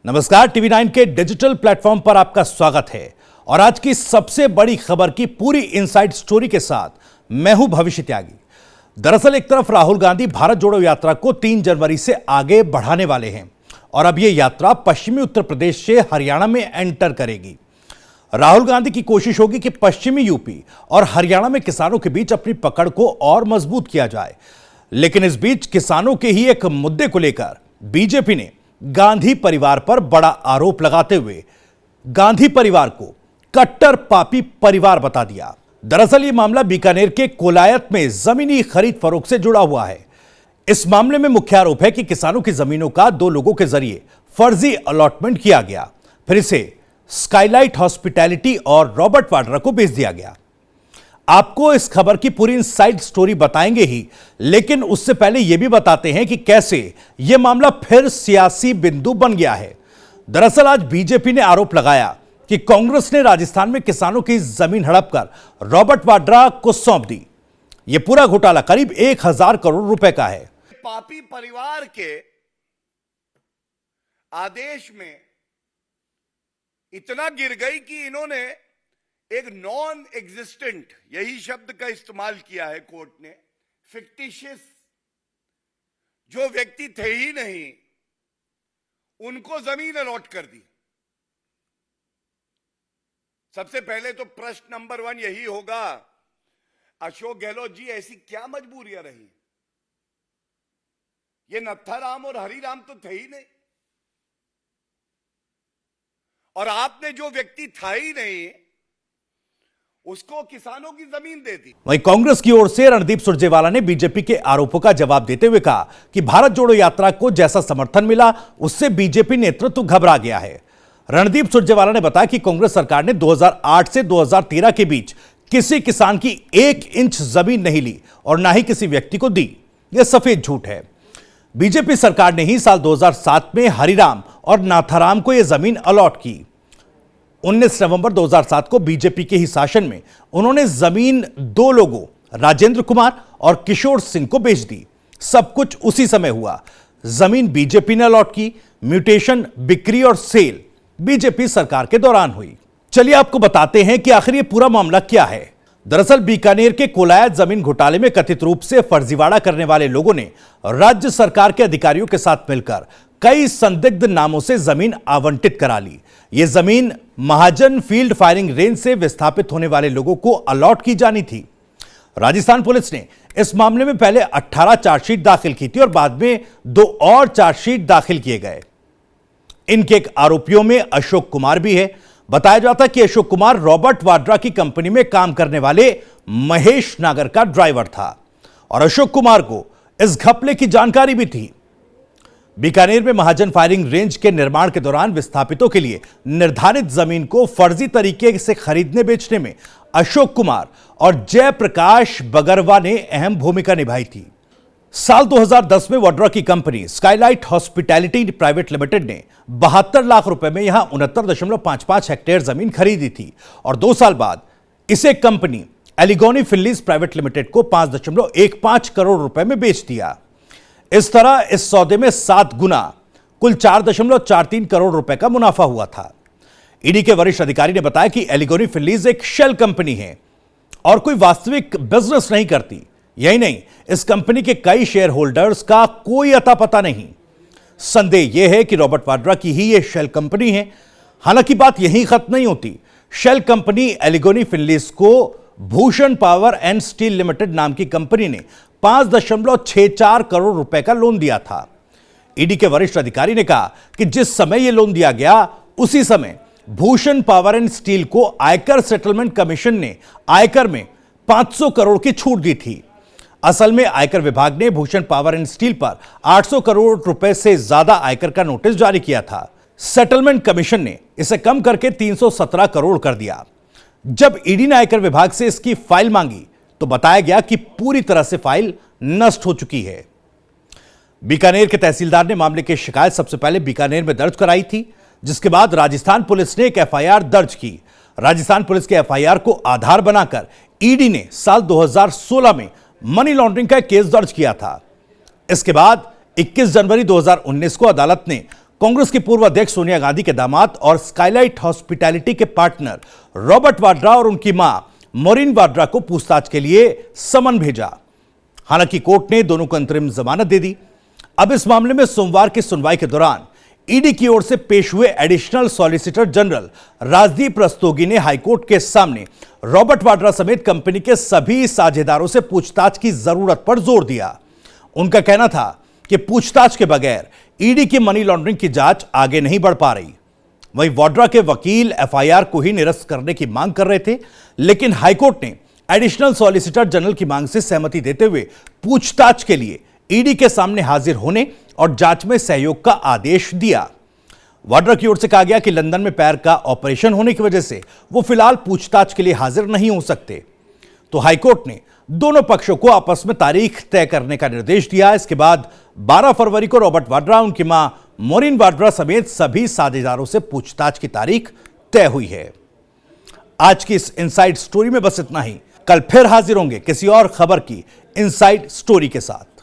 नमस्कार, टीवी 9 के digital platform पर आपका स्वागत है और आज की सबसे बड़ी खबर की पूरी इनसाइड स्टोरी के साथ मैं हूं भविष्य त्यागी। दरअसल एक तरफ राहुल गांधी भारत जोड़ो यात्रा को 3 जनवरी से आगे बढ़ाने वाले हैं और अब यह यात्रा पश्चिमी उत्तर प्रदेश से हरियाणा में एंटर करेगी। राहुल गांधी की कोशिश होगी कि पश्चिमी यूपी और हरियाणा में किसानों के बीच अपनी पकड़ को और मजबूत किया जाए, लेकिन इस बीच किसानों के ही एक मुद्दे को लेकर बीजेपी ने गांधी परिवार पर बड़ा आरोप लगाते हुए गांधी परिवार को कट्टर पापी परिवार बता दिया। दरअसल यह मामला बीकानेर के कोलायत में जमीनी खरीद फरोख्त से जुड़ा हुआ है। इस मामले में मुख्य आरोप है कि किसानों की जमीनों का 2 लोगों के जरिए फर्जी अलॉटमेंट किया गया, फिर इसे स्काईलाइट हॉस्पिटैलिटी और रॉबर्ट वाड्रा को बेच दिया गया। आपको इस खबर की पूरी इनसाइड स्टोरी बताएंगे ही, लेकिन उससे पहले यह भी बताते हैं कि कैसे यह मामला फिर सियासी बिंदु बन गया है। दरअसल आज बीजेपी ने आरोप लगाया कि कांग्रेस ने राजस्थान में किसानों की जमीन हड़प कर रॉबर्ट वाड्रा को सौंप दी। यह पूरा घोटाला करीब 1000 करोड़ रुपए का है। पापी परिवार के आदेश में इतना गिर गई कि इन्होंने एक नॉन एग्जिस्टेंट, यही शब्द का इस्तेमाल किया है कोर्ट ने, फिक्टिशियस, जो व्यक्ति थे ही नहीं, उनको जमीन अलॉट कर दी। सबसे पहले तो प्रश्न नंबर 1 यही होगा, अशोक गहलोत जी ऐसी क्या मजबूरियां रही? ये नत्थाराम और हरिराम तो थे ही नहीं, और आपने जो व्यक्ति था ही नहीं उसको किसानों की जमीन दे दी। वहीं कांग्रेस की ओर से रणदीप सुरजेवाला ने बीजेपी के आरोपों का जवाब देते हुए कहा कि भारत जोड़ो यात्रा को जैसा समर्थन मिला उससे बीजेपी नेतृत्व घबरा गया है। रणदीप सुरजेवाला ने बताया कि कांग्रेस सरकार ने 2008 से 2013 के बीच किसी किसान की 1 इंच जमीन नहीं ली और ना ही किसी व्यक्ति को दी। यह सफेद झूठ है। बीजेपी सरकार ने ही साल 2007 में हरिराम और नाथाराम को यह जमीन अलॉट की। 19 नवंबर 2007 को बीजेपी के ही शासन में उन्होंने जमीन 2 लोगों राजेंद्र कुमार और किशोर सिंह को बेच दी। सब कुछ उसी समय हुआ। जमीन बीजेपी ने अलॉट की, म्यूटेशन, बिक्री और सेल बीजेपी सरकार के दौरान हुई। चलिए आपको बताते हैं कि आखिर ये पूरा मामला क्या है। दरअसल बीकानेर के कोलायत जमीन घोटाले में कथित रूप से फर्जीवाड़ा करने वाले लोगों ने राज्य सरकार के अधिकारियों के साथ मिलकर कई संदिग्ध नामों से जमीन आवंटित करा ली। यह जमीन महाजन फील्ड फायरिंग रेंज से विस्थापित होने वाले लोगों को अलॉट की जानी थी। राजस्थान पुलिस ने इस मामले में पहले 18 चार्जशीट दाखिल की थी और बाद में 2 और चार्जशीट दाखिल किए गए। इनके एक आरोपियों में अशोक कुमार भी है। बताया जाता कि अशोक कुमार रॉबर्ट वाड्रा की कंपनी में काम करने वाले महेश नागर का ड्राइवर था और अशोक कुमार को इस घपले की जानकारी भी थी। बीकानेर में महाजन फायरिंग रेंज के निर्माण के दौरान विस्थापितों के लिए निर्धारित जमीन को फर्जी तरीके से खरीदने बेचने में अशोक कुमार और जयप्रकाश बगरवा ने अहम भूमिका निभाई थी। साल 2010 में वाड्रा की company Skylight hospitality private limited ने 72 लाख रुपए में यहां 69.55 हेक्टेयर जमीन खरीदी थी और 2 साल बाद इसे कंपनी एलिगोनी फिल्लीज प्राइवेट लिमिटेड को 5.15 करोड़ रुपए में बेच दिया। इस तरह इस सौदे में 7 गुना कुल 4.43 करोड़ रुपए का मुनाफा हुआ था। ईडी के वरिष्ठ अधिकारी ने बताया कि एलिगोनी फिल्लीज एक शेल कंपनी है और कोई वास्तविक बिजनेस नहीं करती। यही नहीं, इस कंपनी के कई शेयर होल्डर्स का कोई अता पता नहीं। संदेह यह है कि रॉबर्ट वाड्रा की ही यह शेल कंपनी है। हालांकि बात यहीं खत्म नहीं होती। शेल कंपनी एलिगोनी फिल्लीज को Bhushan power and steel limited नाम की कंपनी ने 5.64 करोड़ रुपए का लोन दिया था। ईडी के वरिष्ठ अधिकारी ने कहा कि जिस समय यह लोन दिया गया उसी समय भूषण पावर एंड स्टील को आयकर सेटलमेंट कमीशन ने आयकर में 500 करोड़ की छूट दी थी। असल में आयकर विभाग ने भूषण पावर एंड स्टील पर 800 करोड़ रुपए से ज्यादा आयकर का नोटिस जारी किया था। सेटलमेंट कमीशन ने इसे कम करके 317 करोड़ कर दिया। जब ईडी ने आयकर विभाग से इसकी फाइल मांगी तो बताया गया कि पूरी तरह से फाइल नष्ट हो चुकी है। बीकानेर के तहसीलदार ने मामले की शिकायत सबसे पहले बीकानेर में दर्ज कराई थी, जिसके बाद राजस्थान पुलिस ने एक एफआईआर दर्ज की। राजस्थान पुलिस के एफआईआर को आधार बनाकर ईडी ने साल 2016 में मनी लॉन्ड्रिंग का केस दर्ज किया था। इसके बाद 21 जनवरी 2019 को अदालत ने कांग्रेस की पूर्व अध्यक्ष सोनिया गांधी के दामाद और स्काईलाइट हॉस्पिटैलिटी के पार्टनर रॉबर्ट वाड्रा और उनकी मां मोरिन वाड्रा को पूछताछ के लिए समन भेजा। हालांकि कोर्ट ने दोनों को अंतरिम जमानत दे दी। अब इस मामले में सोमवार की सुनवाई के दौरान ईडी की ओर से पेश हुए additional solicitor general Rajdeep Rastogi ने हाईकोर्ट के सामने रॉबर्ट वाड्रा समेत कंपनी के सभी साझेदारों से पूछताछ की जरूरत पर जोर दिया। उनका कहना था कि पूछताछ के बगैर ईडी की मनी लॉन्ड्रिंग की जांच आगे नहीं बढ़ पा रही। वहीं वाड्रा के वकील एफआईआर को ही निरस्त करने की मांग कर रहे थे, लेकिन हाईकोर्ट ने एडिशनल सॉलिसिटर जनरल की मांग से सहमति देते हुए पूछताछ के लिए ईडी के सामने हाजिर होने और जांच में सहयोग का आदेश दिया। वाड्रा की ओर से कहा गया कि लंदन में पैर का ऑपरेशन होने की वजह से वो फिलहाल पूछताछ के लिए हाजिर नहीं हो सकते। तो हाईकोर्ट ने दोनों पक्षों को आपस में तारीख तय करने का निर्देश दिया। इसके बाद 12 फरवरी को रॉबर्ट वाड्रा, उनकी मां मोरिन वाड्रा समेत सभी साझेदारों से पूछताछ की तारीख तय हुई है। आज की इस इनसाइड स्टोरी में बस इतना ही। कल फिर हाजिर होंगे किसी और खबर की इनसाइड स्टोरी के साथ।